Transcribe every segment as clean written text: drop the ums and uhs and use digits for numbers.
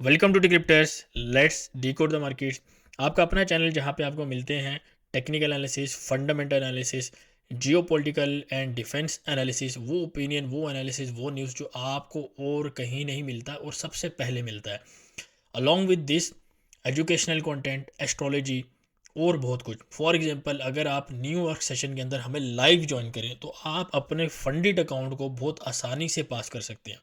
Welcome to decryptors, let's decode the markets. आपका अपना channel जहां पे आपको मिलते हैं technical analysis, fundamental analysis, geopolitical and defence analysis, वो ओपिनियन, वो एनालिसिस, वो न्यूज़ जो आपको और कहीं नहीं मिलता और सबसे पहले मिलता है। Along with this educational content, astrology और बहुत कुछ। फॉर एग्जांपल, अगर आप न्यूयॉर्क सेशन के अंदर हमें लाइव ज्वाइन करें तो आप अपने फंडिड अकाउंट को बहुत आसानी से पास कर सकते हैं।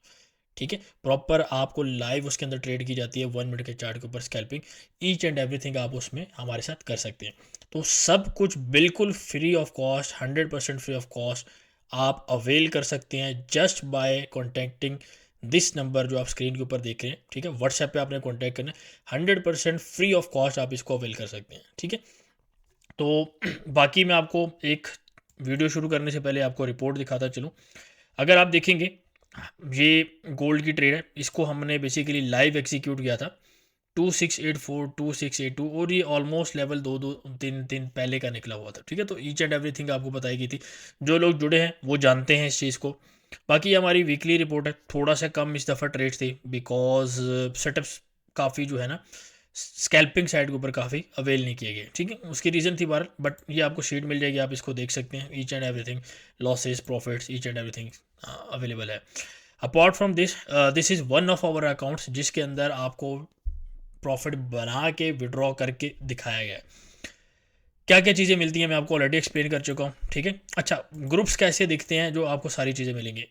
ठीक है, प्रॉपर आपको लाइव उसके अंदर ट्रेड की जाती है 1 मिनट के चार्ट के ऊपर स्कैल्पिंग। ईच एंड एवरीथिंग आप उसमें हमारे साथ कर सकते हैं। तो सब कुछ बिल्कुल free of cost, 100% free of cost आप अवेल कर सकते हैं just by contacting this number जो आप स्क्रीन के ऊपर देख रहे हैं। ठीक है, व्हाट्सएप पे आपने कॉन्टैक्ट करना है, 100% फ्री ऑफ कॉस्ट आप इसको अवेल कर सकते हैं। ठीक है, तो बाकी मैं आपको एक वीडियो शुरू करने से पहले आपको रिपोर्ट दिखाता चलूँ। अगर आप देखेंगे, ये गोल्ड की ट्रेड है, इसको हमने बेसिकली लाइव एग्जीक्यूट किया था 2684 2682, और ये ऑलमोस्ट लेवल दो दो तीन तीन पहले का निकला हुआ था। ठीक है, तो ईच एंड एवरीथिंग आपको बताई गई थी। जो लोग जुड़े हैं वो जानते हैं इस चीज़ को। बाकी ये हमारी वीकली रिपोर्ट है, थोड़ा सा कम इस दफ़ा ट्रेड थी बिकॉज सेटअप्स काफ़ी जो है ना स्कैल्पिंग साइड के ऊपर काफ़ी अवेल नहीं किए गए। ठीक है, उसकी रीज़न थी बार, बट ये आपको शीट मिल जाएगी, आप इसको देख सकते हैं। Each and everything, losses, profits, each and everything available है। Apart from this, this is one of our accounts जिसके अंदर आपको प्रॉफिट बना के विड्रॉ करके दिखाया गया है। क्या क्या चीज़ें मिलती हैं मैं आपको ऑलरेडी एक्सप्लेन कर चुका हूँ। ठीक है, अच्छा, ग्रुप्स कैसे दिखते हैं जो आपको सारी चीज़ें मिलेंगी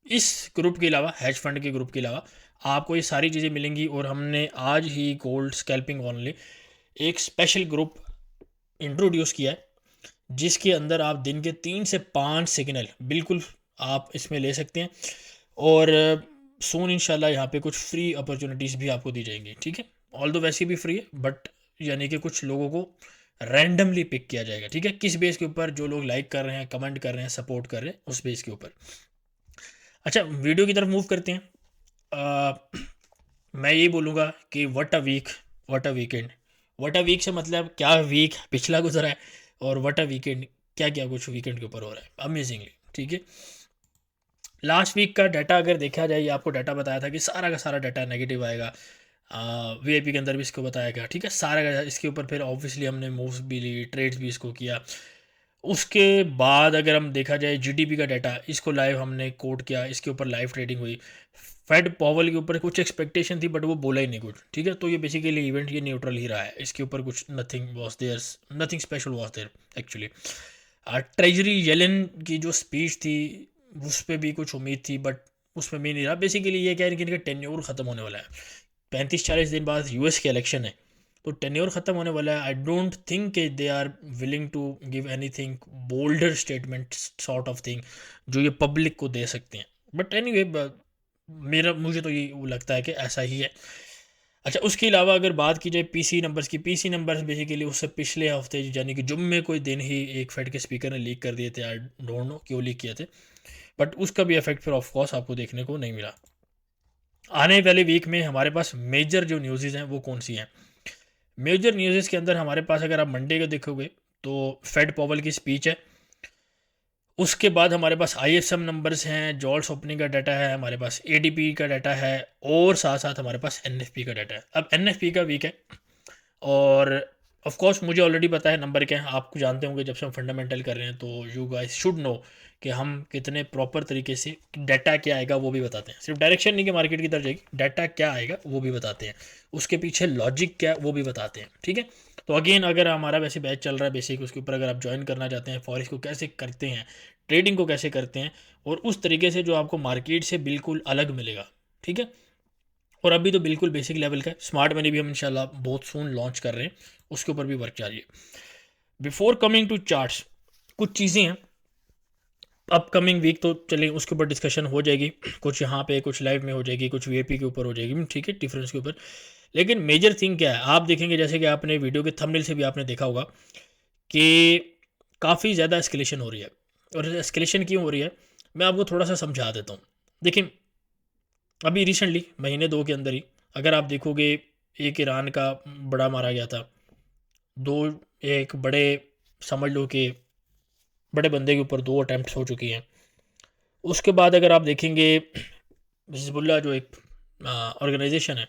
इस ग्रुप के अलावा, हैज फंड के ग्रुप के अलावा आपको ये सारी चीज़ें मिलेंगी। और हमने आज ही गोल्ड स्कैल्पिंग ओनली एक स्पेशल ग्रुप इंट्रोड्यूस किया है जिसके अंदर आप दिन के 3 से 5 सिग्नल बिल्कुल आप इसमें ले सकते हैं। और सून इंशाल्लाह यहाँ पे कुछ फ्री अपॉर्चुनिटीज़ भी आपको दी जाएंगी। ठीक है, ऑल दो वैसे भी फ्री है, बट यानी कि कुछ लोगों को रैंडमली पिक किया जाएगा। ठीक है, किस बेस के ऊपर? जो लोग लाइक कर रहे हैं, कमेंट कर रहे हैं, सपोर्ट कर रहे हैं, उस बेस के ऊपर। अच्छा, वीडियो की तरफ मूव करते हैं। मैं ये बोलूँगा कि what a week, what a weekend. What a week से मतलब क्या वीक पिछला गुजरा है, और व्हाट अ वीकेंड क्या क्या कुछ वीकेंड के ऊपर हो रहा है अमेजिंगली। ठीक है, लास्ट वीक का डाटा अगर देखा जाए, ये आपको डाटा बताया था कि सारा का सारा डाटा नेगेटिव आएगा। वीआईपी के अंदर भी इसको बताया गया। ठीक है, सारा का इसके ऊपर फिर ऑब्वियसली हमने मूव्स भी ली, ट्रेड्स भी इसको किया। उसके बाद अगर हम देखा जाए जीडीपी का डाटा, इसको लाइव हमने कोट किया, इसके ऊपर लाइव ट्रेडिंग हुई। फेड पावल के ऊपर कुछ एक्सपेक्टेशन थी बट वो बोला ही नहीं कुछ। ठीक है, तो ये बेसिकली इवेंट ये न्यूट्रल ही रहा है, इसके ऊपर कुछ nothing was there, nothing special was there actually. Treasury Yellen की जो स्पीच थी उस पर भी कुछ उम्मीद थी बट उसमें भी नहीं रहा। बेसिकली ये कह रहे कि इनका टेन्योर ख़त्म होने वाला है, 35-40 दिन बाद यूएस के इलेक्शन है, तो टेन्योर ख़त्म होने वाला है। I don't think they are willing to give anything bolder statement sort of thing जो ये पब्लिक को दे सकते हैं। बट एनी वे, मेरा मुझे तो ये वो लगता है कि ऐसा ही है। अच्छा, उसके अलावा अगर बात की जाए पीसी नंबर्स की, पीसी नंबर्स बेसिकली उससे पिछले हफ्ते यानी कि जुम्मे कोई दिन ही एक फेड के स्पीकर ने लीक कर दिए थे। आई डोंट नो क्यों लीक किए थे, बट उसका भी इफेक्ट फिर ऑफ कोर्स आपको देखने को नहीं मिला। आने वाले वीक में हमारे पास मेजर जो न्यूज़ हैं वो कौन सी हैं? मेजर न्यूज़ के अंदर हमारे पास अगर आप मंडे को देखोगे तो फेड पॉवल की स्पीच है। उसके बाद हमारे पास आईएसएम नंबर्स हैं, जॉल्ट्स ओपनिंग का डाटा है, हमारे पास एडीपी का डाटा है, और साथ साथ हमारे पास एनएफपी का डाटा है। अब एनएफपी का वीक है, और ऑफ कोर्स मुझे ऑलरेडी पता है नंबर क्या है, आपको जानते होंगे जब से हम फंडामेंटल कर रहे हैं, तो यू गाइस शुड नो कि हम कितने प्रॉपर तरीके से डाटा क्या आएगा वो भी बताते हैं। सिर्फ डायरेक्शन नहीं कि मार्केट की तरफ जाएगी, डाटा क्या आएगा वो भी बताते हैं, उसके पीछे लॉजिक क्या वो भी बताते हैं। ठीक है, तो अगेन अगर हमारा वैसे बैच चल रहा है बेसिक, उसके ऊपर अगर आप ज्वाइन करना चाहते हैं, फॉरेक्स को कैसे करते हैं, ट्रेडिंग को कैसे करते हैं, और उस तरीके से जो आपको मार्केट से बिल्कुल अलग मिलेगा। ठीक है, और अभी तो बिल्कुल बेसिक लेवल का स्मार्ट मनी भी हम इंशाल्लाह बहुत सून लॉन्च कर रहे हैं, उसके ऊपर भी वर्क जारी है। बिफोर कमिंग टू चार्ट्स, कुछ चीज़ें हैं अपकमिंग वीक तो चलिए उसके ऊपर डिस्कशन हो जाएगी, कुछ यहाँ पे कुछ लाइव में हो जाएगी, कुछ वीआईपी के ऊपर हो जाएगी। ठीक है, डिफरेंस के ऊपर। लेकिन मेजर थिंग क्या है आप देखेंगे, जैसे कि आपने वीडियो के थंबनेल से भी आपने देखा होगा कि काफ़ी ज़्यादा एस्केलेशन हो रही है। और एस्केलेशन क्यों हो रही है मैं आपको थोड़ा सा समझा देता हूँ। देखिए, अभी रिसेंटली महीने दो के अंदर ही अगर आप देखोगे, एक ईरान का बड़ा मारा गया था, दो, एक बड़े, समझ लो कि बड़े बंदे के ऊपर 2 अटैम्प्ट हो चुकी हैं। उसके बाद अगर आप देखेंगे हिजबुल्लाह जो एक ऑर्गेनाइजेशन है,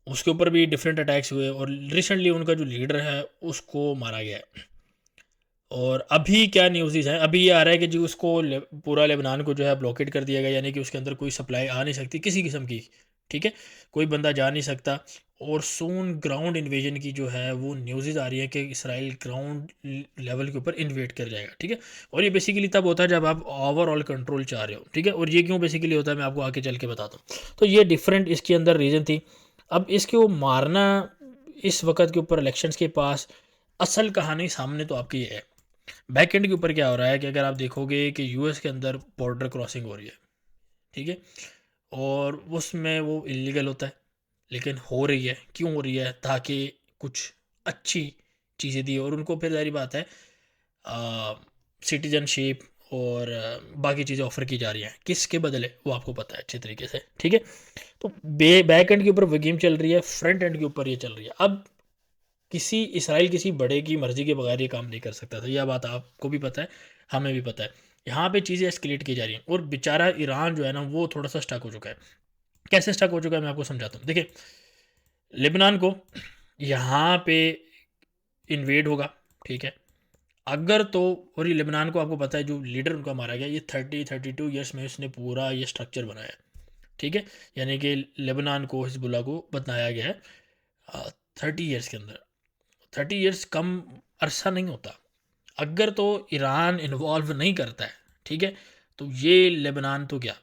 उसके ऊपर भी डिफरेंट अटैक्स हुए और रिसेंटली उनका जो लीडर है उसको मारा गया है। और अभी क्या न्यूज़ हैं, अभी ये आ रहा है कि जो उसको पूरा लेबनान को जो है ब्लॉकेट कर दिया गया, यानी कि उसके अंदर कोई सप्लाई आ नहीं सकती किसी किस्म की, ठीक है, कोई बंदा जा नहीं सकता। और सून ग्राउंड इन्वेजन की जो है वो न्यूज़ आ रही है कि इसराइल ग्राउंड लेवल के ऊपर इन्वेट कर जाएगा, ठीक है। और ये बेसिकली तब होता है जब आप ओवरऑल कंट्रोल चाह रहे हो, ठीक है। और ये क्यों बेसिकली होता है मैं आपको आगे चल के बताता हूँ। तो ये डिफरेंट इसके अंदर रीज़न थी। अब इसके वो मारना इस वक्त के ऊपर इलेक्शंस के पास, असल कहानी सामने तो आपकी ये है। बैक एंड के ऊपर क्या हो रहा है कि अगर आप देखोगे कि यूएस के अंदर बॉर्डर क्रॉसिंग हो रही है, ठीक है, और उसमें वो इलीगल होता है, लेकिन हो रही है, क्यों हो रही है, ताकि कुछ अच्छी चीज़ें दी और उनको फिर जारी बात है सिटीजनशिप और बाकी चीज़ें ऑफर की जा रही हैं, किसके बदले वो आपको पता है अच्छे तरीके से, ठीक है। तो बैक एंड के ऊपर वो गेम चल रही है, फ्रंट एंड के ऊपर ये चल रही है। अब किसी इसराइल किसी बड़े की मर्जी के बगैर ये काम नहीं कर सकता था, यह बात आपको भी पता है, हमें भी पता है। यहाँ पे चीज़ें एस्केलेट की जा रही हैं और बेचारा ईरान जो है ना वो थोड़ा सा स्टक हो चुका है। कैसे स्टक हो चुका है मैं आपको समझाता हूँ। देखिए, लेबनान को यहाँ पे इन्वेड होगा, ठीक है, अगर तो, और ये लेबनान को आपको पता है जो लीडर उनका मारा गया, ये 32 ईयर्स में उसने पूरा ये स्ट्रक्चर बनाया है, ठीक है। यानी कि लेबनान को, हिजबुल्लाह को बनाया गया है 30 ईयर्स के अंदर। 30 ईयर्स कम अरसा नहीं होता। अगर तो ईरान इन्वॉल्व नहीं करता है, ठीक है, तो ये लेबनान तो क्या,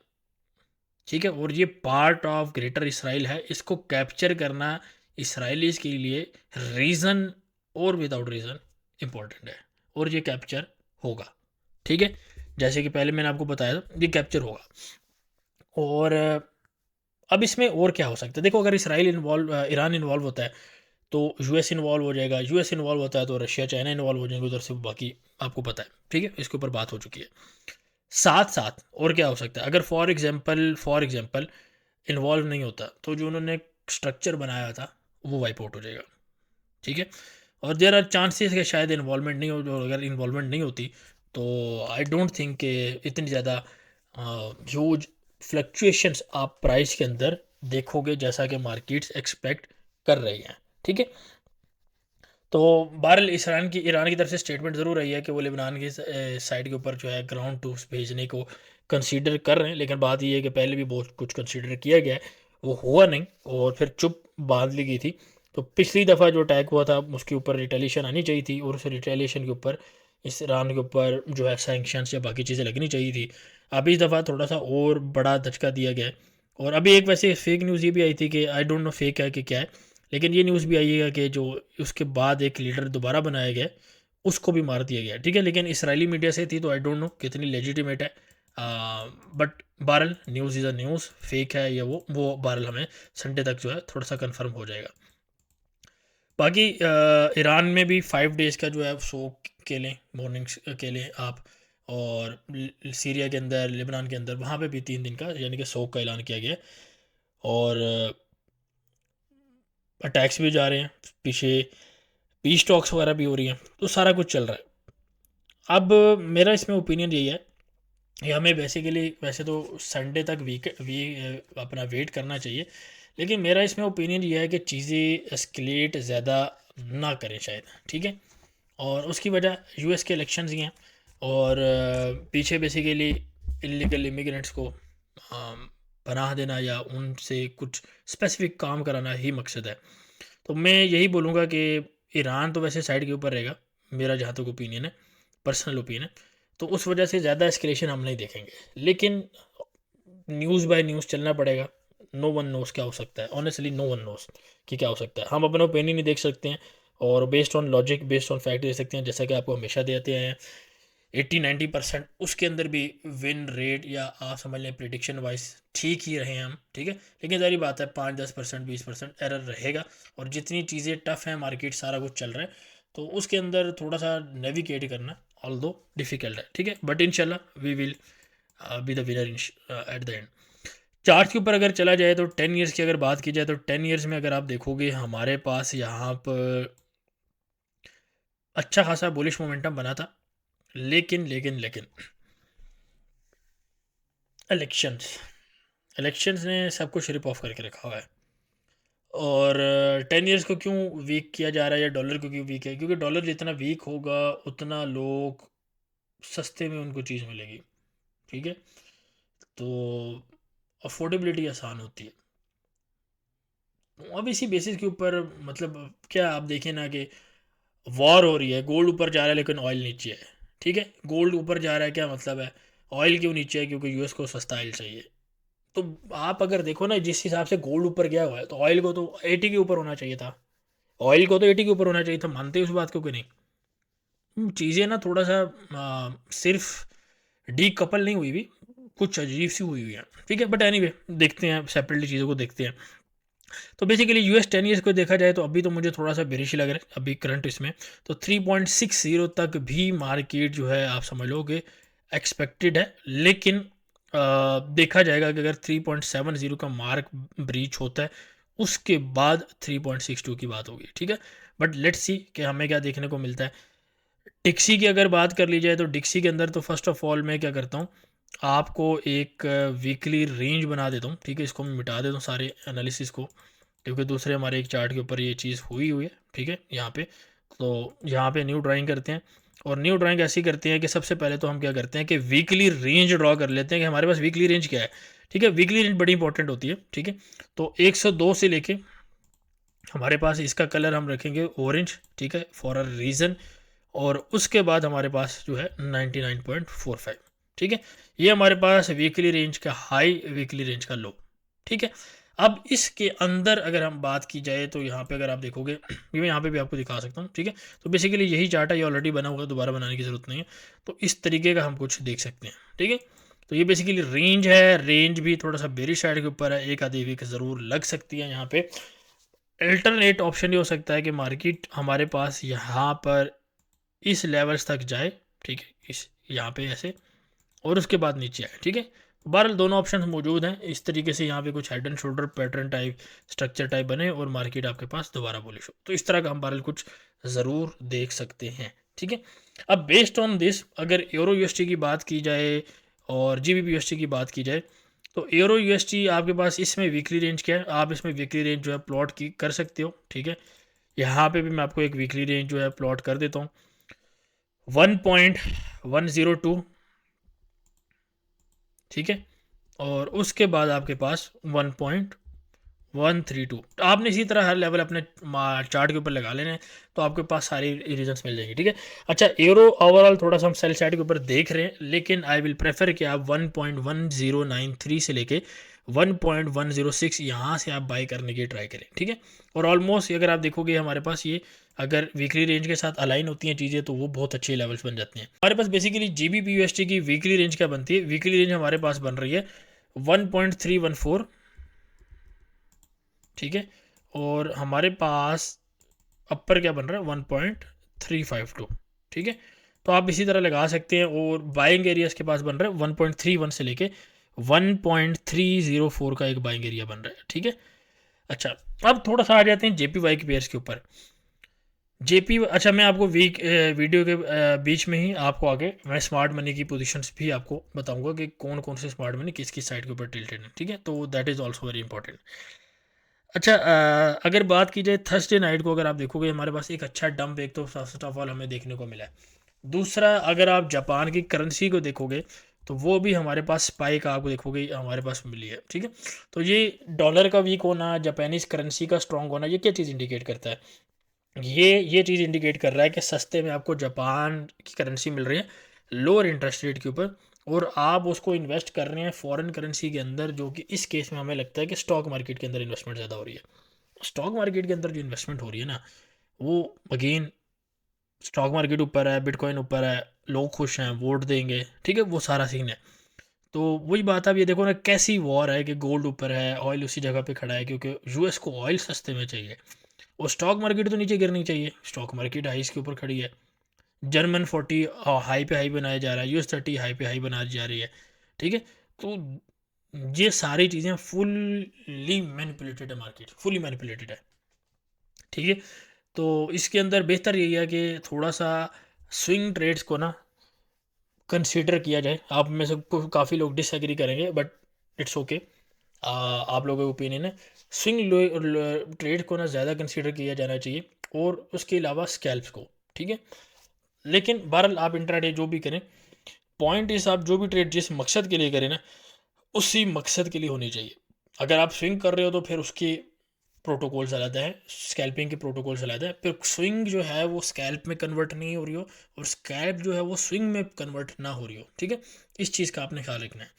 ठीक है, और ये पार्ट ऑफ ग्रेटर इसराइल है, इसको कैप्चर करना इसराइलीज के लिए रीज़न और विदाउट रीज़न इम्पोर्टेंट है, और ये कैप्चर होगा, ठीक है। जैसे कि पहले मैंने आपको बताया था ये कैप्चर होगा। और अब इसमें और क्या हो सकता है, देखो, अगर इसराइल इन्वॉल्व ईरान इन्वॉल्व होता है तो यूएस इन्वॉल्व हो जाएगा, यूएस इन्वॉल्व होता है तो रशिया चाइना इन्वॉल्व हो जाएंगे उधर से, बाकी आपको पता है, ठीक है, इसके ऊपर बात हो चुकी है। साथ साथ और क्या हो सकता है, अगर फॉर एग्जांपल इन्वॉल्व नहीं होता तो जो उन्होंने स्ट्रक्चर बनाया था वो वाइप आउट हो जाएगा, ठीक है। और देर आर चांसेस कि शायद इन्वॉल्वमेंट नहीं हो, और अगर इन्वॉल्वमेंट नहीं होती तो आई डोंट थिंक कि इतनी ज़्यादा ह्यूज फ्लक्चुएशंस आप प्राइस के अंदर देखोगे जैसा कि मार्केट्स एक्सपेक्ट कर रही हैं, ठीक है। तो बहरहाल ईरान की तरफ से स्टेटमेंट ज़रूर आई है कि वो लेबनान की साइड के ऊपर जो है ग्राउंड ट्रूप्स भेजने को कंसीडर कर रहे हैं, लेकिन बात ये है कि पहले भी बहुत कुछ कंसीडर किया गया है, वो हुआ नहीं और फिर चुप बांध ली गई थी। तो पिछली दफ़ा जो अटैक हुआ था उसके ऊपर रिटेलिएशन आनी चाहिए थी, और उस रिटेलिएशन के ऊपर इस ईरान के ऊपर जो है सैंक्शंस या बाकी चीज़ें लगनी चाहिए थी। अब इस दफ़ा थोड़ा सा और बड़ा धचका दिया गया है। और अभी एक वैसे फेक न्यूज़ ये भी आई थी कि आई डोंट नो फेक है कि क्या है, लेकिन ये न्यूज़ भी आई है कि जो उसके बाद एक लीडर दोबारा बनाया गया उसको भी मार दिया गया, ठीक है। लेकिन इसराइली मीडिया से थी तो आई डोंट नो कितनी लेजिटिमेट है, बट बहरहाल news is a news, fake है या वो बहरहाल हमें संडे तक जो है थोड़ा सा कंफर्म हो जाएगा। बाकी ईरान में भी 5 डेज़ का जो है शो के लें, मॉर्निंग्स के लें आप, और सीरिया के अंदर, लेबनान के अंदर, वहाँ पे भी 3 दिन का यानी कि शोक का ऐलान किया गया है। और अटैक्स भी जा रहे हैं पीछे, पीस टॉक्स वगैरह भी हो रही हैं, तो सारा कुछ चल रहा है। अब मेरा इसमें ओपिनियन यही है कि हमें बेसिकली वैसे तो संडे तक अपना वेट करना चाहिए, लेकिन मेरा इसमें ओपिनियन ये है कि चीज़ें एस्केलेट ज़्यादा ना करें शायद, ठीक है। और उसकी वजह यूएस के इलेक्शंस ही हैं, और पीछे बेसिकली इलीगल इमिग्रेंट्स को पनाह देना या उनसे कुछ स्पेसिफिक काम कराना ही मकसद है। तो मैं यही बोलूँगा कि ईरान तो वैसे साइड के ऊपर रहेगा, मेरा जहाँ तक ओपिनियन है, पर्सनल ओपिनियन है। तो उस वजह से ज़्यादा एस्केलेशन हम नहीं देखेंगे, लेकिन न्यूज़ बाय न्यूज़ चलना पड़ेगा। नो वन नोज़ क्या हो सकता है, ऑनेस्टली नो वन नोज़ कि क्या हो सकता है। हम अपना ओपिनियन ही देख सकते हैं और based on logic, based on fact they सकते हैं, जैसा कि आपको हमेशा देते आए हैं। 80-90% उसके अंदर भी विन रेट या आप समझ लें प्रिडिक्शन वाइज ठीक ही रहे हैं हम, ठीक है। लेकिन सारी बात है 5-10% 20% एरर रहेगा, और जितनी चीज़ें टफ हैं, मार्केट सारा कुछ चल रहा है, तो उसके अंदर थोड़ा सा नेविगेट करना ऑल दो डिफ़िकल्ट है, ठीक है, बट इंशाल्लाह we will be the winner at the end. Chart के ऊपर अगर चला जाए तो 10 ईयर्स की अगर बात की जाए तो 10 ईयर्स में अगर आप देखोगे हमारे पास यहाँ पर अच्छा खासा बुलिश मोमेंटम बना था, लेकिन इलेक्शंस इलेक्शंस ने सब कुछ रिप ऑफ करके रखा हुआ है। और 10 ईयर्स को क्यों वीक किया जा रहा है या डॉलर को क्यों वीक है, क्योंकि डॉलर जितना वीक होगा उतना लोग सस्ते में उनको चीज़ मिलेगी, ठीक है, तो अफोर्डेबिलिटी आसान होती है। तो अब इसी बेसिस के ऊपर मतलब क्या आप देखें ना कि वॉर हो रही है, गोल्ड ऊपर जा रहा है लेकिन ऑयल नीचे है, ठीक है, गोल्ड ऊपर जा रहा है क्या मतलब है, ऑयल क्यों नीचे है, क्योंकि यूएस को सस्ता ऑयल चाहिए। तो आप अगर देखो ना जिस हिसाब से गोल्ड ऊपर गया हुआ है तो ऑयल को तो 80 के ऊपर होना चाहिए था, ऑयल को तो 80 के ऊपर होना चाहिए था, मानते हैं उस बात को कि नहीं। चीज़ें ना थोड़ा सा सिर्फ डी कपल नहीं हुई हुई, कुछ अजीब सी हुई हुई है, ठीक है, बट एनीवे देखते हैं सेपरेटली चीज़ों को देखते हैं। तो बेसिकली यूएस 10 ईयर्स को देखा जाए तो अभी तो मुझे थोड़ा सा बेरिश लग रहा है अभी करंट इसमें, तो 3.60 तक भी मार्केट जो है आप समझ लो कि एक्सपेक्टेड है, लेकिन देखा जाएगा कि अगर 3.70 का मार्क ब्रीच होता है उसके बाद 3.62 की बात होगी, ठीक है, बट लेट्स सी कि हमें क्या देखने को मिलता है। डिक्सी की अगर बात कर ली जाए तो डिक्सी के अंदर तो फर्स्ट ऑफ ऑल मैं क्या करता हूँ, आपको एक वीकली रेंज बना देता हूँ, ठीक है, इसको मैं मिटा देता हूँ सारे एनालिसिस को, क्योंकि दूसरे हमारे एक चार्ट के ऊपर ये चीज़ हुई हुई है, ठीक है, यहाँ पे। तो यहाँ पे न्यू ड्राइंग करते हैं, और न्यू ड्राइंग ऐसी करते हैं कि सबसे पहले तो हम क्या करते हैं कि वीकली रेंज ड्रॉ कर लेते हैं कि हमारे पास वीकली रेंज क्या है, ठीक है, वीकली रेंज बड़ी इंपॉर्टेंट होती है, ठीक है। तो 102 से लेके हमारे पास इसका कलर हम रखेंगे ऑरेंज, ठीक है, फॉर अ रीज़न, और उसके बाद हमारे पास जो है 99.45, ठीक है, ये हमारे पास वीकली रेंज का हाई, वीकली रेंज का लो, ठीक है। अब इसके अंदर अगर हम बात की जाए तो यहाँ पे अगर आप देखोगे ये मैं यहाँ पे भी आपको दिखा सकता हूँ, ठीक है, तो बेसिकली यही चार्ट है, ये ऑलरेडी बना हुआ है, दोबारा बनाने की ज़रूरत नहीं है। तो इस तरीके का हम कुछ देख सकते हैं, ठीक है। तो ये बेसिकली रेंज है, रेंज भी थोड़ा सा बेरिश साइड के ऊपर है, एक आधी वीक ज़रूर लग सकती है यहाँ पे। अल्टरनेट ऑप्शन ये हो सकता है कि मार्केट हमारे पास यहाँ पर इस लेवल्स तक जाए, ठीक है, इस यहाँ पे ऐसे, और उसके बाद नीचे आए, ठीक है। बहरहाल दोनों ऑप्शन मौजूद हैं, इस तरीके से यहाँ पे कुछ head and shoulder pattern type structure type बने और मार्केट आपके पास दोबारा बुलिश हो, तो इस तरह का हम बहरहाल कुछ ज़रूर देख सकते हैं, ठीक है। अब बेस्ड ऑन दिस अगर यूरो यूएसटी की बात की जाए और जीबीपी यूएसटी की बात की जाए, तो यूरो यूएसटी आपके पास इसमें वीकली रेंज क्या है, आप इसमें वीकली रेंज जो है प्लॉट की कर सकते हो, ठीक है। यहाँ पे भी मैं आपको एक वीकली रेंज जो है प्लॉट कर देता हूँ, 1.102, ठीक है, और उसके बाद आपके पास 1.132, तो आपने इसी तरह हर लेवल अपने चार्ट के ऊपर लगा लेना है, तो आपके पास सारी रीजन्स मिल जाएंगी, ठीक है। अच्छा यूरो ओवरऑल थोड़ा सा हम सेल साइड के ऊपर देख रहे हैं, लेकिन आई विल प्रेफर कि आप 1.1093 से लेके 1.106 यहाँ से आप बाई करने की ट्राई करें, ठीक है। और ऑलमोस्ट अगर आप देखोगे हमारे पास ये अगर वीकली रेंज के साथ अलाइन होती हैं चीज़ें तो वो बहुत अच्छे लेवल्स बन जाती हैं। हमारे पास बेसिकली जीबीपी यूएसटी की वीकली रेंज क्या बनती है, वीकली रेंज हमारे पास बन रही है 1.314, ठीक है, और हमारे पास अपर क्या बन रहा है 1.352, ठीक है। तो आप इसी तरह लगा सकते हैं, और बाइंग एरियाज के पास बन रहा है 1.31 से लेके 1.304 का एक बाइंग एरिया बन रहा है, ठीक है। अच्छा अब थोड़ा सा आ जाते हैं जेपीवाई के पेयर्स के ऊपर। जेपी अच्छा मैं आपको वीडियो के बीच में ही आपको आगे मैं स्मार्ट मनी की पोजीशंस भी आपको बताऊंगा कि कौन कौन से स्मार्ट मनी किस किस साइड के ऊपर टिल्टेड है, ठीक है, तो that is also very important. अच्छा अगर बात की जाए थर्सडे नाइट को अगर आप देखोगे हमारे पास एक अच्छा डंप एक तो फर्स्ट ऑफ ऑल हमें देखने को मिला है। दूसरा अगर आप जापान की करेंसी को देखोगे तो वो भी हमारे पास स्पाइक आपको देखोगे हमारे पास मिली है, ठीक है। तो ये डॉलर का वीक होना, जापानीज करेंसी का स्ट्रांग होना, ये क्या चीज़ इंडिकेट करता है, ये चीज़ इंडिकेट कर रहा है कि सस्ते में आपको जापान की करेंसी मिल रही है लोअर इंटरेस्ट रेट के ऊपर, और आप उसको इन्वेस्ट कर रहे हैं फॉरेन करेंसी के अंदर, जो कि इस केस में हमें लगता है कि स्टॉक मार्केट के अंदर इन्वेस्टमेंट ज़्यादा हो रही है। स्टॉक मार्केट के अंदर जो इन्वेस्टमेंट हो रही है ना, वो अगेन स्टॉक मार्केट ऊपर है, बिटकॉइन ऊपर है, लोग खुश हैं वोट देंगे, ठीक है, वो सारा सीन है। तो वही बात आप ये देखो ना कैसी वॉर है कि गोल्ड ऊपर है, ऑयल उसी जगह पे खड़ा है, क्योंकि यूएस को ऑयल सस्ते में चाहिए, और स्टॉक मार्केट तो नीचे गिरनी चाहिए, स्टॉक मार्केट हाइस के ऊपर खड़ी है। जर्मन 40 हाई पे हाई बनाया जा रहा है, यूएस 30 हाई पे हाई बनाई जा रही है, ठीक है। तो ये सारी चीज़ें फुल्ली मैनिपुलेटेड है, मार्केट फुल्ली मैनिपुलेटेड है, ठीक है। तो इसके अंदर बेहतर यही है कि थोड़ा सा स्विंग ट्रेड्स को ना कंसीडर किया जाए। आप में से काफ़ी लोग डिसएग्री करेंगे बट इट्स ओके, आप लोगों का ओपिनियन है। स्विंग ट्रेड को ना ज़्यादा कंसीडर किया जाना चाहिए, और उसके अलावा स्कैल्प्स को, ठीक है। लेकिन बहरहाल आप इंट्राडे जो भी करें, पॉइंट इस आप जो भी ट्रेड जिस मकसद के लिए करें ना, उसी मकसद के लिए होनी चाहिए। अगर आप स्विंग कर रहे हो तो फिर उसके प्रोटोकॉल्स अलग हैं, स्कैल्पिंग के प्रोटोकॉल्स अलग हैं। फिर स्विंग जो है वो स्कैल्प में कन्वर्ट नहीं हो रही हो, और स्कैल्प जो है वो स्विंग में कन्वर्ट ना हो रही हो, ठीक है। इस चीज़ का आपने ख्याल रखना है।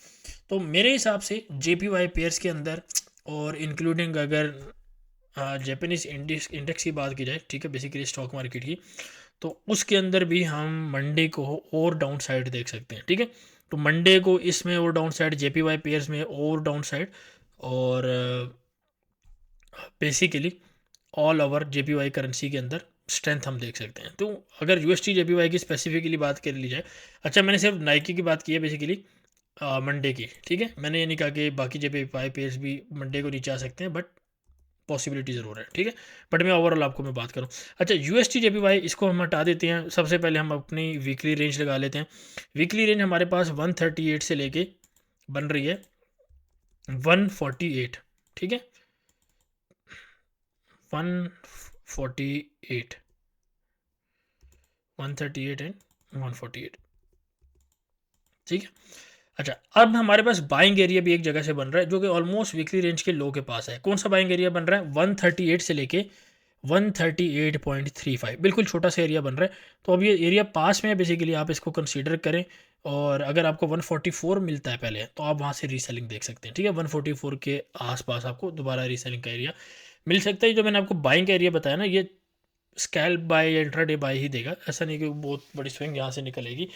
तो मेरे हिसाब से JPY पेयर्स के अंदर, और इंक्लूडिंग अगर जापानीज इंडेक्स की बात की जाए, ठीक है, बेसिकली स्टॉक मार्केट की, तो उसके अंदर भी हम मंडे को और डाउन साइड देख सकते हैं, ठीक है। तो मंडे को इसमें और डाउन साइड, JPY पेयर्स में और डाउन साइड, और basically all over JPY currency के अंदर स्ट्रेंथ हम देख सकते हैं। तो अगर USD JPY की स्पेसिफिकली बात कर ली जाए, अच्छा मैंने सिर्फ नाइकी की बात की है बेसिकली मंडे की, ठीक है। मैंने ये नहीं कहा कि बाकी JPY पेयर्स भी मंडे को नीचे आ सकते हैं, बट पॉसिबिलिटी ज़रूर है, ठीक है। बट मैं ओवरऑल आपको मैं बात करूँ, अच्छा USD JPY इसको हम हटा देते हैं। सबसे पहले हम अपनी वीकली रेंज लगा लेते हैं। वीकली रेंज हमारे पास 138 से लेके बन रही है 148, ठीक है, 148, 138 एंड 148, ठीक है। अच्छा, अब हमारे पास बाइंग एरिया भी एक जगह से बन रहा है, जो कि ऑलमोस्ट वीकली रेंज के लो के पास है। कौन सा बाइंग एरिया बन रहा है? 138 से लेके 138.35, बिल्कुल छोटा सा एरिया बन रहा है। तो अब ये एरिया पास में है, बेसिकली आप इसको कंसीडर करें। और अगर आपको 144 मिलता है पहले, तो आप वहाँ से रीसेलिंग देख सकते हैं, ठीक है। 144 के आसपास आपको दोबारा रीसेलिंग का एरिया मिल सकता है। जो मैंने आपको बाइंग एरिया बताया ना, ये स्कैल्प बाय या इंट्राडे बाय ही देगा, ऐसा नहीं कि बहुत बड़ी स्विंग यहाँ से निकलेगी।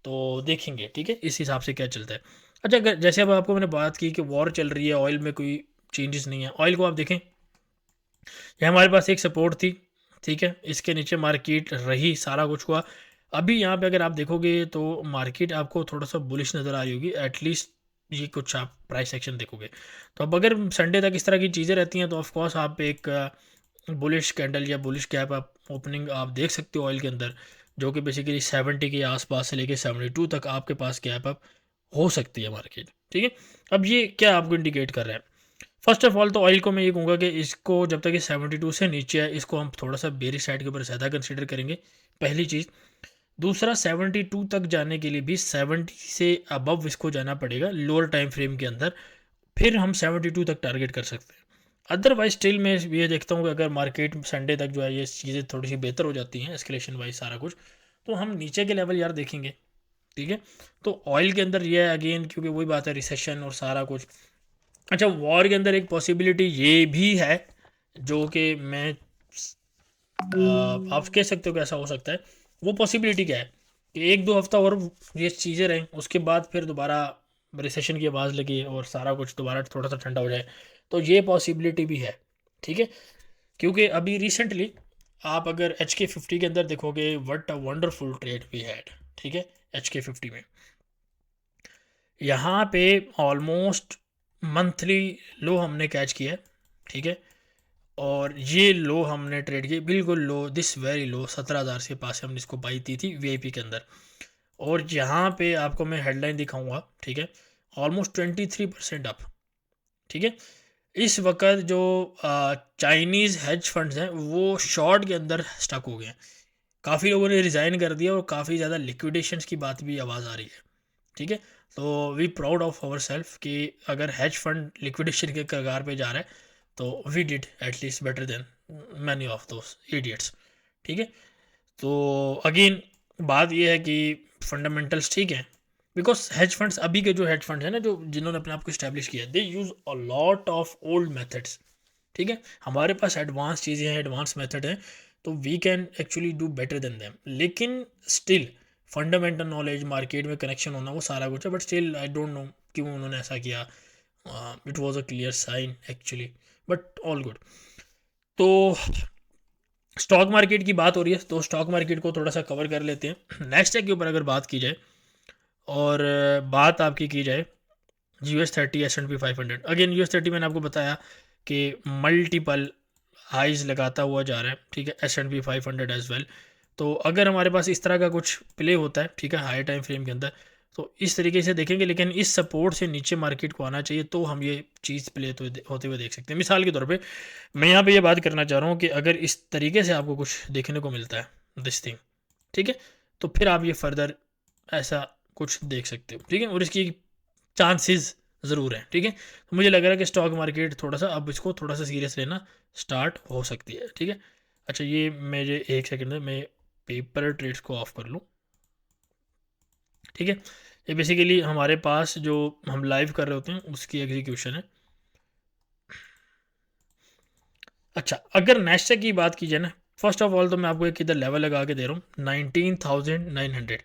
तो देखेंगे, ठीक है, इस हिसाब से क्या चलता है। अच्छा, जैसे अब आपको मैंने बात की कि वॉर चल रही है, ऑयल में कोई चेंजेस नहीं है। ऑयल को आप देखें, ये हमारे पास एक सपोर्ट थी, ठीक है, इसके नीचे मार्केट रही, सारा कुछ हुआ। अभी यहाँ पे अगर आप देखोगे तो मार्केट आपको थोड़ा सा बुलिश नज़र आ रही होगी, एटलीस्ट ये कुछ आप प्राइस एक्शन देखोगे। तो अब अगर संडे तक इस तरह की चीज़ें रहती हैं, तो ऑफकोर्स आप एक बुलिश कैंडल या बुलिश गैप आप ओपनिंग आप देख सकते हो ऑयल के अंदर, जो कि बेसिकली 70 के आसपास से लेके 72 तक आपके पास गैप अप हो सकती है मार्केट, ठीक है। अब ये क्या आपको इंडिकेट कर रहा है? फर्स्ट ऑफ ऑल तो ऑयल को मैं ये कहूँगा कि इसको जब तक ये 72 से नीचे है, इसको हम थोड़ा सा बेरिश साइड के ऊपर ज़्यादा कंसिडर करेंगे, पहली चीज़। दूसरा, 72 तक जाने के लिए भी 70 से अबव इसको जाना पड़ेगा लोअर टाइम फ्रेम के अंदर, फिर हम 72 तक टारगेट कर सकते हैं। अदरवाइज स्टिल मैं ये देखता हूँ कि अगर मार्केट संडे तक जो है ये चीज़ें थोड़ी सी बेहतर हो जाती हैं, एस्केलेशन वाइज सारा कुछ, तो हम नीचे के लेवल यार देखेंगे, ठीक है। तो ऑयल के अंदर ये है अगेन, क्योंकि वही बात है, रिसेशन और सारा कुछ। अच्छा, वॉर के अंदर एक पॉसिबिलिटी ये भी है, जो कि मैं आप कह सकते हो कि ऐसा हो सकता है। वो पॉसिबिलिटी क्या है कि एक दो हफ्ता और ये चीज़ें रहें, उसके बाद फिर दोबारा रिसेशन की आवाज़ लगी और सारा कुछ दोबारा थोड़ा सा ठंडा हो जाए, तो ये पॉसिबिलिटी भी है, ठीक है। क्योंकि अभी रिसेंटली आप अगर HK50 के अंदर देखोगे, what a wonderful trade we had, ठीक है। HK50 में यहाँ पे ऑलमोस्ट मंथली लो हमने कैच किया है, ठीक है। और ये लो हमने ट्रेड की, बिल्कुल लो, दिस वेरी लो, 17,000 के पास हमने इसको बाई की थी VIP के अंदर। और यहाँ पे आपको मैं हेडलाइन दिखाऊंगा, ठीक है, ऑलमोस्ट 23% अप, ठीक है। इस वक्त जो चाइनीज़ हेज फंड्स हैं वो शॉर्ट के अंदर स्टक हो गए हैं। काफ़ी लोगों ने रिज़ाइन कर दिया, और काफ़ी ज़्यादा लिक्विडेशंस की बात भी आवाज़ आ रही है, ठीक है। तो we proud of our self कि अगर हेज फंड लिक्विडेशन के कगार पे जा रहा है, तो we did at least better than many of those idiots, ठीक है। तो अगेन बात यह है कि फंडामेंटल्स ठीक हैं, बिकॉज हेज फंड्स, अभी के जो हेज फंड्स हैं ना, जो जिन्होंने अपने आप को इस्टेब्लिश किया, they use a lot of old methods, ठीक है। हमारे पास एडवांस चीज़ें हैं, एडवांस मेथड हैं, तो we can actually do better than them. लेकिन स्टिल फंडामेंटल नॉलेज, मार्केट में कनेक्शन होना, वो सारा कुछ है, but still I don't know क्यों उन्होंने ऐसा किया। It was a clear sign actually, but all good. तो स्टॉक मार्केट की बात हो रही है, तो स्टॉक मार्केट को थोड़ा सा कवर कर लेते हैं। नेक्स्ट के ऊपर अगर बात की जाए, और बात आपकी की जाए US30, S&P 500, अगेन US30 मैंने आपको बताया कि मल्टीपल हाइज लगाता हुआ जा रहा है, ठीक है। S&P 500 as well. तो अगर हमारे पास इस तरह का कुछ प्ले होता है, ठीक है, हाई टाइम फ्रेम के अंदर, तो इस तरीके से देखेंगे, लेकिन इस सपोर्ट से नीचे मार्केट को आना चाहिए तो हम ये चीज़ प्ले तो होते हुए देख सकते हैं। मिसाल के तौर पे मैं यहाँ पे ये बात करना चाह रहा हूँ कि अगर इस तरीके से आपको कुछ देखने को मिलता है दिस थिंग, ठीक है, तो फिर आप ये फर्दर ऐसा कुछ देख सकते हो, ठीक है, और इसकी चांसेस ज़रूर है, ठीक है। तो मुझे लग रहा है कि स्टॉक मार्केट थोड़ा सा अब इसको थोड़ा सा सीरियस लेना स्टार्ट हो सकती है, ठीक है। अच्छा, ये मेरे एक सेकंड में मैं पेपर ट्रेड्स को ऑफ कर लूँ, ठीक है। ये बेसिकली हमारे पास जो हम लाइव कर रहे होते हैं उसकी एग्जीक्यूशन है। अच्छा, अगर नेस्डैक की बात की जाए ना, फर्स्ट ऑफ ऑल तो मैं आपको एक इधर लेवल लगा के दे रहा हूँ 19,900।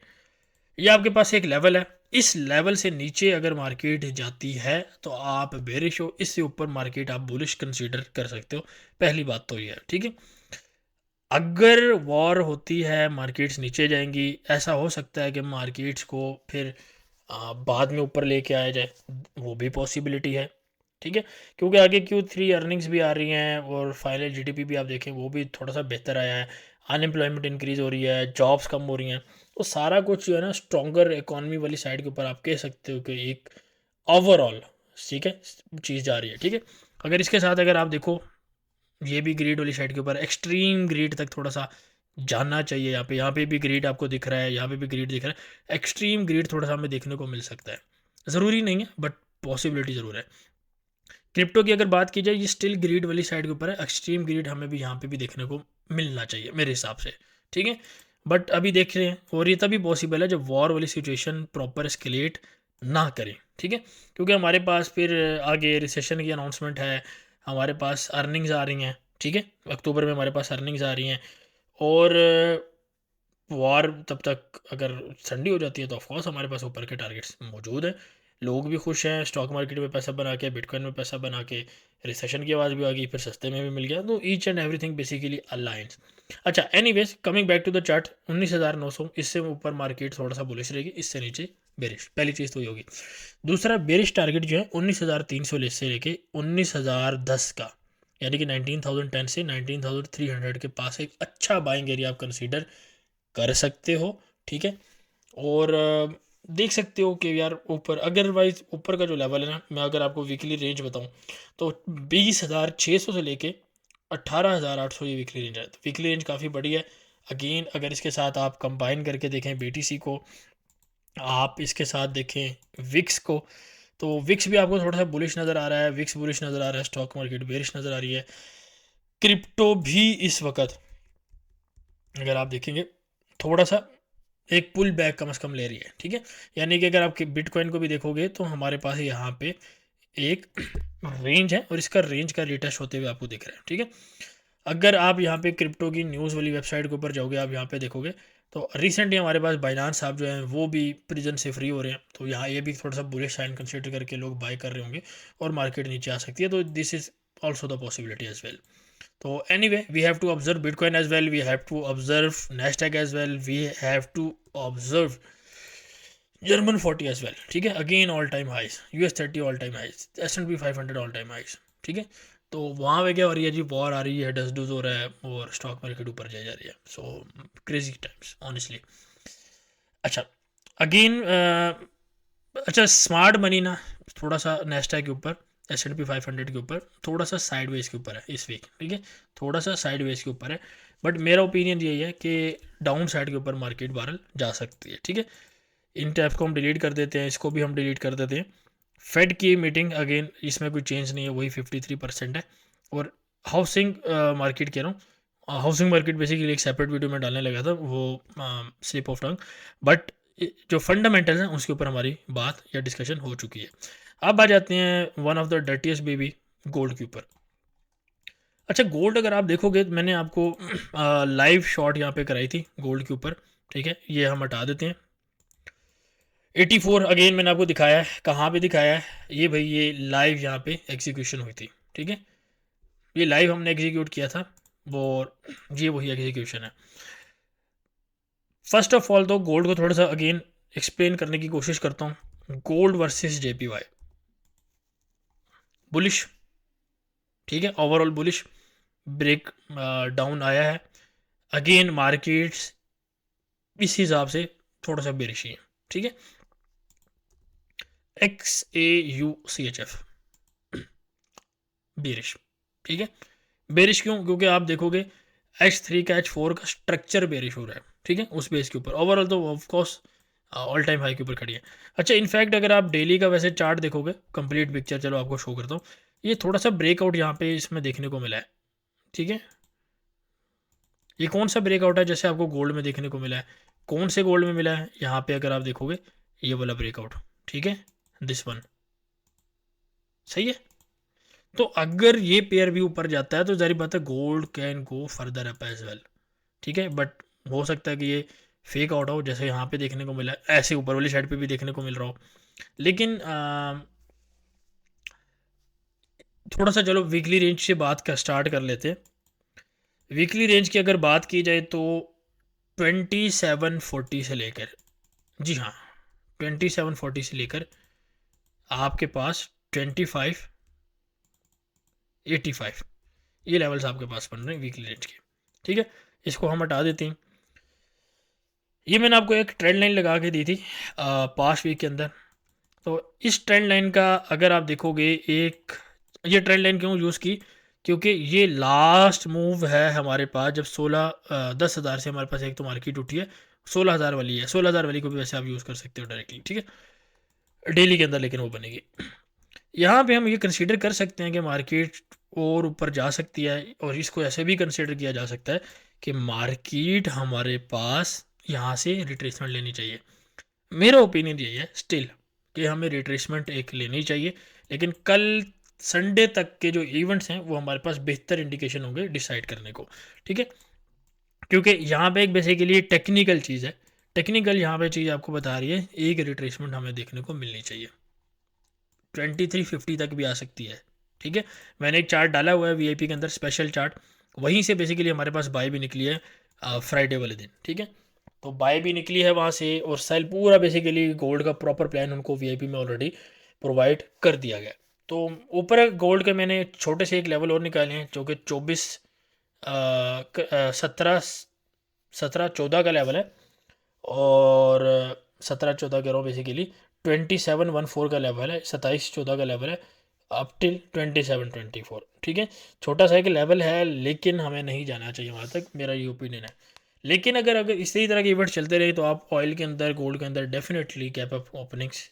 ये आपके पास एक लेवल है, इस लेवल से नीचे अगर मार्केट जाती है तो आप बेरिश हो, इससे ऊपर मार्केट आप बुलिश कंसीडर कर सकते हो। पहली बात तो ये है, ठीक है। अगर वॉर होती है मार्केट्स नीचे जाएंगी, ऐसा हो सकता है कि मार्केट्स को फिर बाद में ऊपर लेके आया जाए, वो भी पॉसिबिलिटी है, ठीक है। क्योंकि आगे Q3 अर्निंग्स भी आ रही हैं और फाइनल जीडीपी भी आप देखें वो भी थोड़ा सा बेहतर आया है, अनएम्प्लॉयमेंट इंक्रीज़ हो रही है, जॉब्स कम हो रही हैं, तो सारा कुछ जो है ना स्ट्रॉन्गर इकॉनमी वाली साइड के ऊपर आप कह सकते हो कि एक ओवरऑल, ठीक है, चीज़ जा रही है, ठीक है। अगर इसके साथ अगर आप देखो ये भी ग्रीड वाली साइड के ऊपर एक्सट्रीम ग्रीड तक थोड़ा सा जानना चाहिए। यहाँ पे भी ग्रीड आपको दिख रहा है, यहाँ पे भी ग्रीड दिख रहा है, एक्सट्रीम ग्रीड थोड़ा सा हमें देखने को मिल सकता है, ज़रूरी नहीं है बट पॉसिबिलिटी ज़रूर है। क्रिप्टो की अगर बात की जाए, ये स्टिल ग्रीड वाली साइड के ऊपर है, एक्सट्रीम ग्रीड हमें भी यहाँ पे भी देखने को मिलना चाहिए मेरे हिसाब से, ठीक है। बट अभी देख रहे हैं, और ये तभी पॉसिबल है जब वॉर वाली सिचुएशन प्रॉपर एस्केलेट ना करें, ठीक है। क्योंकि हमारे पास फिर आगे रिसेशन की अनाउंसमेंट है, हमारे पास अर्निंग्स आ रही हैं, ठीक है, अक्टूबर में हमारे पास अर्निंग्स आ रही हैं, और वॉर तब तक अगर ठंडी हो जाती है तो ऑफकोर्स हमारे पास ऊपर के टारगेट्स मौजूद हैं, लोग भी खुश हैं, स्टॉक मार्केट में पैसा बना के, बिटकॉइन में पैसा बना के, रिसेशन की आवाज़ भी आ गई, फिर सस्ते में भी मिल गया, तो each and everything basically alliance. अच्छा, anyways coming back to the chart, 19,900, इससे ऊपर मार्केट थोड़ा सा बुलिश रहेगी, इससे नीचे बेरिश, पहली चीज़ तो ये होगी। दूसरा बेरिश टारगेट जो है 19,300 से लेके 19,010 का, यानी कि 19,010 से 19,300 के पास एक अच्छा बाइंग एरिया आप कंसीडर कर सकते हो, ठीक है। और देख सकते हो कि यार ऊपर, अदरवाइज ऊपर का जो लेवल है ना, मैं अगर आपको वीकली रेंज बताऊं तो 20,600 से लेके 18,800 ये वीकली रेंज है, तो वीकली रेंज काफ़ी बड़ी है। अगेन अगर इसके साथ आप कंबाइन करके देखें BTC को, आप इसके साथ देखें विक्स को, तो विक्स भी आपको थोड़ा सा बुलिश नज़र आ रहा है, विक्स बुलिश नज़र आ रहा है, स्टॉक मार्केट बेरिश नज़र आ रही है। क्रिप्टो भी इस वक्त अगर आप देखेंगे थोड़ा सा एक पुल बैक कम से कम ले रही है, ठीक है। यानी कि अगर आप बिटकॉइन को भी देखोगे तो हमारे पास यहाँ पे एक रेंज है और इसका रेंज का रिटच होते हुए आपको दिख रहा है, ठीक है। अगर आप यहाँ पे क्रिप्टो की न्यूज़ वाली वेबसाइट के ऊपर जाओगे, आप यहाँ पे देखोगे तो रिसेंटली हमारे पास बाइनांस साहब जो हैं वो भी प्रिजन से फ्री हो रहे हैं, तो यहाँ ये भी थोड़ा सा बुलिश साइन कंसिडर करके लोग बाय कर रहे होंगे और मार्केट नीचे आ सकती है, तो this is also the possibility as well. So anyway, we have to observe Bitcoin as well. We have to observe Nasdaq as well. We have to observe German 40 as well. ठीक है, again all time highs, US 30 all time highs, S&P 500 all time highs, ठीक है। तो वहाँ पे क्या हो रही है जी, वॉर आ रही है, डस्ट डूज हो रहा है और स्टॉक मार्केट ऊपर जा रही है, सो क्रेजी टाइम्स ऑनेस्टली। अच्छा, अगेन अच्छा स्मार्ट मनी ना थोड़ा सा नेस्डैक के ऊपर, S&P 500 के ऊपर थोड़ा सा साइडवेज के ऊपर है इस वीक, ठीक है, थोड़ा सा साइडवेज के ऊपर है, बट मेरा ओपिनियन यही है कि डाउन साइड के ऊपर मार्केट बहरहाल जा सकती है, ठीक है। इन टैप को हम डिलीट कर देते हैं, इसको भी हम डिलीट कर देते हैं। फेड की मीटिंग अगेन इसमें कोई चेंज नहीं है, वही 53% है। और हाउसिंग मार्केट कह रहा हूँ, हाउसिंग मार्केट बेसिकली एक सेपरेट वीडियो में डालने लगा था, वो स्लिप ऑफ टंग, बट जो फंडामेंटल्स हैं उसके ऊपर हमारी बात या डिस्कशन हो चुकी है। अब आ जाते हैं one of the dirtiest baby, gold के ऊपर। अच्छा, गोल्ड अगर आप देखोगे तो मैंने आपको लाइव शॉट यहाँ पे कराई थी गोल्ड के ऊपर, ठीक है, ये हम हटा देते हैं। 84 अगेन मैंने आपको दिखाया है, कहाँ पे दिखाया है ये भाई, ये लाइव यहाँ पे एग्जीक्यूशन हुई थी, ठीक है, ये लाइव हमने एग्जीक्यूट किया था, वो ये वही एग्जीक्यूशन है। फर्स्ट ऑफ ऑल तो गोल्ड को थोड़ा सा अगेन एक्सप्लेन करने की कोशिश करता हूँ। गोल्ड वर्सेस JPY बुलिश, ठीक है, ओवरऑल बुलिश, ब्रेक डाउन आया है, अगेन मार्केट्स इस हिसाब से थोड़ा सा बेरिश है, ठीक है। XAUCHF, bearish. ठीक है, बेरिश क्यों? क्योंकि आप देखोगे H3 का H4 का स्ट्रक्चर बेरिश हो रहा है, ठीक है, उस बेस के ऊपर। ओवरऑल तो of course all time high के ऊपर खड़ी है। अच्छा, इनफैक्ट अगर आप डेली का वैसे चार्ट देखोगे, कंप्लीट पिक्चर चलो आपको शो करता हूँ, ये थोड़ा सा ब्रेकआउट यहाँ पे इसमें देखने को मिला है, ठीक है। ये कौन सा ब्रेकआउट है? जैसे आपको गोल्ड में देखने को मिला है, कौन से गोल्ड में मिला है? यहाँ पे अगर आप देखोगे ये वाला ब्रेकआउट, ठीक है, दिस वन, सही है। तो अगर ये पेयर भी ऊपर जाता है तो जारी बात है gold can go further up as well, ठीक है। बट हो सकता है कि ये फेक आउट हो, जैसे यहाँ पे देखने को मिला है, ऐसे ऊपर वाली साइड पे भी देखने को मिल रहा हो। लेकिन थोड़ा सा चलो वीकली रेंज से बात का स्टार्ट कर लेते हैं। वीकली रेंज की अगर बात की जाए तो 2740 से लेकर, जी हाँ, 2740 से लेकर आपके पास 2585, ये लेवल्स आपके पास बन रहे हैं वीकली रेंज के, ठीक है। इसको हम हटा देते हैं। ये मैंने आपको एक ट्रेंड लाइन लगा के दी थी पास्ट वीक के अंदर। तो इस ट्रेंड लाइन का अगर आप देखोगे, एक ये ट्रेंड लाइन क्यों यूज़ की? क्योंकि ये लास्ट मूव है हमारे पास, जब 10,000 से हमारे पास एक तो मार्केट उठी है, 16,000 वाली है। 16,000 वाली को भी वैसे आप यूज़ कर सकते हो डायरेक्टली, ठीक है, डेली के अंदर, लेकिन वो बनेगी। यहाँ पे हम ये कंसीडर कर सकते हैं कि मार्केट और ऊपर जा सकती है, और इसको ऐसे भी कंसीडर किया जा सकता है कि मार्केट हमारे पास यहाँ से रिट्रेसमेंट लेनी चाहिए। मेरा ओपिनियन यही है स्टिल कि हमें रिट्रेसमेंट एक लेनी चाहिए, लेकिन कल संडे तक के जो इवेंट्स हैं वो हमारे पास बेहतर इंडिकेशन होंगे डिसाइड करने को, ठीक है। क्योंकि यहाँ पे एक बेसिकली टेक्निकल चीज़ है, टेक्निकल यहाँ पे चीज़ आपको बता रही है, एक रिट्रेसमेंट हमें देखने को मिलनी चाहिए, 2350 तक भी आ सकती है, ठीक है। मैंने एक चार्ट डाला हुआ है वीआईपी के अंदर, स्पेशल चार्ट, वहीं से बेसिकली हमारे पास बाय भी निकली है फ्राइडे वाले दिन, ठीक है। तो बाय भी निकली है वहाँ से, और सेल पूरा बेसिकली गोल्ड का प्रॉपर प्लान उनको वीआईपी में ऑलरेडी प्रोवाइड कर दिया गया। तो ऊपर गोल्ड के मैंने छोटे से एक लेवल और निकाले हैं, जो कि 17-14 का लेवल है, और 17-14 कह रहा हूँ बेसिकली, 2714 का लेवल है, 27-14 का लेवल है, अप टिल 27-24, ठीक है। छोटा सा एक लेवल है, लेकिन हमें नहीं जाना चाहिए वहाँ तक, मेरा ये ओपिनियन है। लेकिन अगर इसी तरह के इवेंट चलते रहे तो आप ऑयल के अंदर, गोल्ड के अंदर डेफिनेटली गैप अप ओपनिंग्स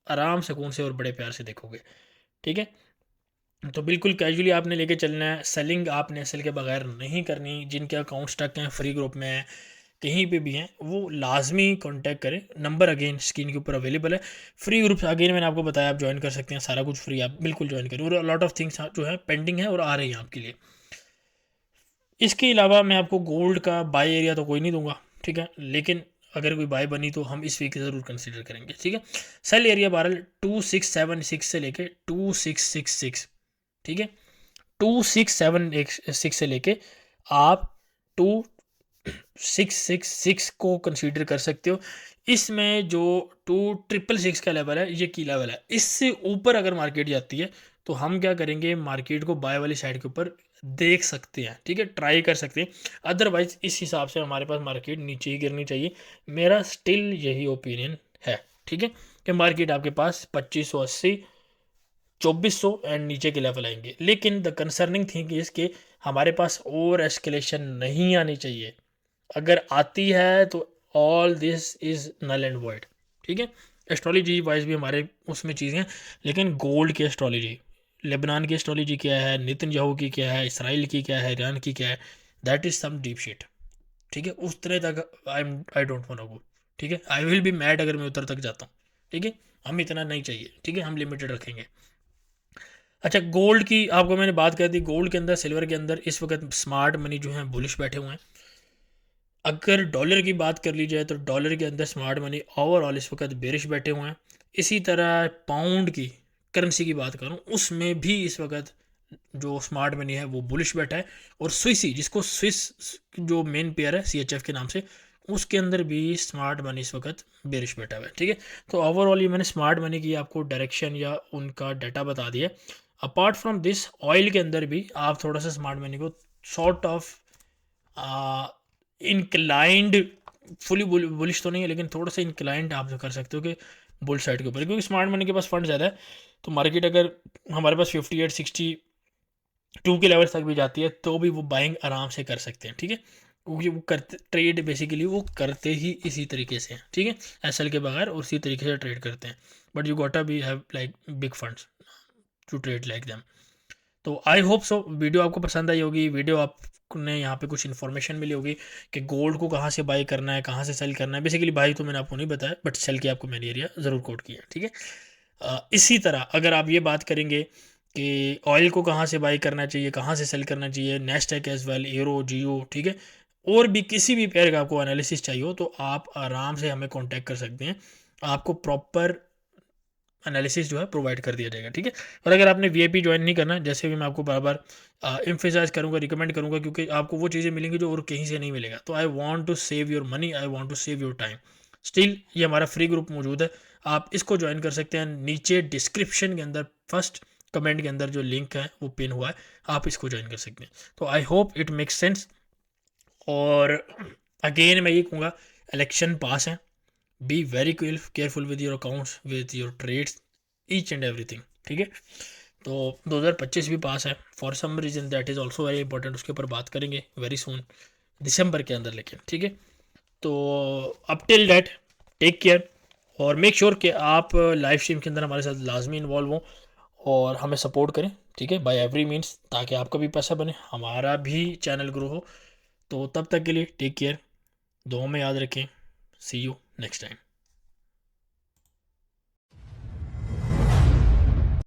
आराम सुकून से और बड़े प्यार से देखोगे, ठीक है। तो बिल्कुल कैजुअली आपने लेके चलना है, सेलिंग आपने सेल के बगैर नहीं करनी। जिनके अकाउंट स्टक हैं, फ्री ग्रुप में हैं, कहीं पे भी हैं, वो लाजमी कांटेक्ट करें, नंबर अगेन स्क्रीन के ऊपर अवेलेबल है। फ्री ग्रुप्स अगेन मैंने आपको बताया, आप ज्वाइन कर सकते हैं, सारा कुछ फ्री, आप बिल्कुल ज्वाइन करें, और लॉट ऑफ थिंग्स जो है पेंडिंग है और आ रही हैं आपके लिए। इसके अलावा मैं आपको गोल्ड का बाय एरिया तो कोई नहीं दूंगा, ठीक है, लेकिन अगर कोई बाय बनी तो हम इस वीक ज़रूर कंसिडर करेंगे, ठीक है। सेल एरिया बहरहाल 2676 से लेके 2666, ठीक है, 2676 से लेके आप 2666 को कंसीडर कर सकते हो। इसमें जो 2666 का लेवल है, ये की लेवल है, इससे ऊपर अगर मार्केट जाती है तो हम क्या करेंगे, मार्केट को बाय वाली साइड के ऊपर देख सकते हैं, ठीक है, ट्राई कर सकते हैं। अदरवाइज इस हिसाब से हमारे पास मार्केट नीचे ही गिरनी चाहिए, मेरा स्टिल यही ओपिनियन है, ठीक है, कि मार्केट आपके पास 2580 2400 एंड नीचे के लेवल आएंगे। लेकिन द कंसर्निंग थिंग इज के हमारे पास और एस्केलेशन नहीं आनी चाहिए, अगर आती है तो all this is null and void, ठीक है। एस्ट्रोलॉजी वाइज भी हमारे उसमें चीज़ें हैं, लेकिन गोल्ड की एस्ट्रोलॉजी, लेबनान की एस्ट्रोलॉजी क्या है, नेतन्याहू की क्या है, इसराइल की क्या है, ईरान की क्या है, that is some deep shit, ठीक है। उस तरह तक I don't want to go, ठीक है। आई विल बी मैड अगर मैं उतर तक जाता हूँ, ठीक है। हम इतना नहीं चाहिए, ठीक है, हम लिमिटेड रखेंगे। अच्छा, गोल्ड की आपको मैंने बात कर दी, गोल्ड के अंदर, सिल्वर के अंदर इस वक्त स्मार्ट मनी जो है बुलिश बैठे हुए हैं। अगर डॉलर की बात कर ली जाए तो डॉलर के अंदर स्मार्ट मनी ओवरऑल इस वक्त बेरिश बैठे हुए हैं। इसी तरह पाउंड की करेंसी की बात करूं, उसमें भी इस वक्त जो स्मार्ट मनी है वो बुलिश बैठा है। और स्विसी, जिसको स्विस जो मेन पेयर है CHF के नाम से, उसके अंदर भी स्मार्ट मनी इस वक्त बेरिश बैठा हुआ है, ठीक है। तो ओवरऑल ये मैंने स्मार्ट मनी की आपको डायरेक्शन या उनका डाटा बता दिया। अपार्ट फ्रॉम दिस, ऑयल के अंदर भी आप थोड़ा सा स्मार्ट मनी को sort of inclined, fully bullish तो नहीं है, लेकिन थोड़ा सा इंक्लाइंड आप जो कर सकते हो कि बुल साइड के ऊपर, क्योंकि स्मार्ट मनी के पास फंड ज़्यादा है। तो मार्केट अगर हमारे पास 58-62 के लेवल तक भी जाती है तो भी वो बाइंग आराम से कर सकते हैं, ठीक है, क्योंकि वो करते ट्रेड बेसिकली वो करते ही इसी तरीके से हैं, ठीक है, एसएल के बगैर और उसी तरीके से ट्रेड करते हैं। But you gotta be have like big funds to trade like them. तो आई होप सो वीडियो आपको पसंद आई होगी, वीडियो आपने यहाँ पे कुछ इन्फॉर्मेशन मिली होगी कि गोल्ड को कहाँ से बाई करना है, कहाँ से सेल करना है। बेसिकली बाई तो मैंने आपको नहीं बताया, बट सेल की आपको मैंने एरिया ज़रूर कोट किया, ठीक है। इसी तरह अगर आप ये बात करेंगे कि ऑयल को कहाँ से बाई करना चाहिए, कहाँ से सेल करना चाहिए, नेस्टेक एज वेल, एरो, जियो, ठीक है, और भी किसी भी पेयर का आपको एनालिसिस चाहिए हो तो आप आराम से हमें कांटेक्ट कर सकते हैं, आपको प्रॉपर एनालिसिस जो है प्रोवाइड कर दिया जाएगा, ठीक है। और अगर आपने वीआईपी ज्वाइन नहीं करना, जैसे भी मैं आपको बार बार एम्फेसाइज करूंगा, रिकमेंड करूंगा, क्योंकि आपको वो चीज़ें मिलेंगी जो और कहीं से नहीं मिलेगा। तो I want to save your money, I want to save your time. Still ये हमारा फ्री ग्रुप मौजूद है, आप इसको ज्वाइन कर सकते हैं। नीचे डिस्क्रिप्शन के अंदर फर्स्ट कमेंट के अंदर जो लिंक है वो पिन हुआ है, आप इसको ज्वाइन कर सकते हैं। तो I hope it makes sense. और अगेन मैं ये कहूँगा, इलेक्शन पास है, be very careful with your accounts, with your trades, each and everything, ठीक है। तो 2025 भी पास है, for some reason that is also very important, उसके ऊपर बात करेंगे वेरी सून, दिसंबर के अंदर, लेकिन ठीक है। तो up till that take care, और मेक श्योर कि आप लाइव स्ट्रीम के अंदर हमारे साथ लाजमी इन्वॉल्व हों और हमें सपोर्ट करें, ठीक है, बाय एवरी मीन्स, ताकि आपका भी पैसा बने, हमारा भी चैनल ग्रो हो। तो तब तक के लिए टेक केयर, दुआ में याद रखें, सी यू नेक्स्ट टाइम।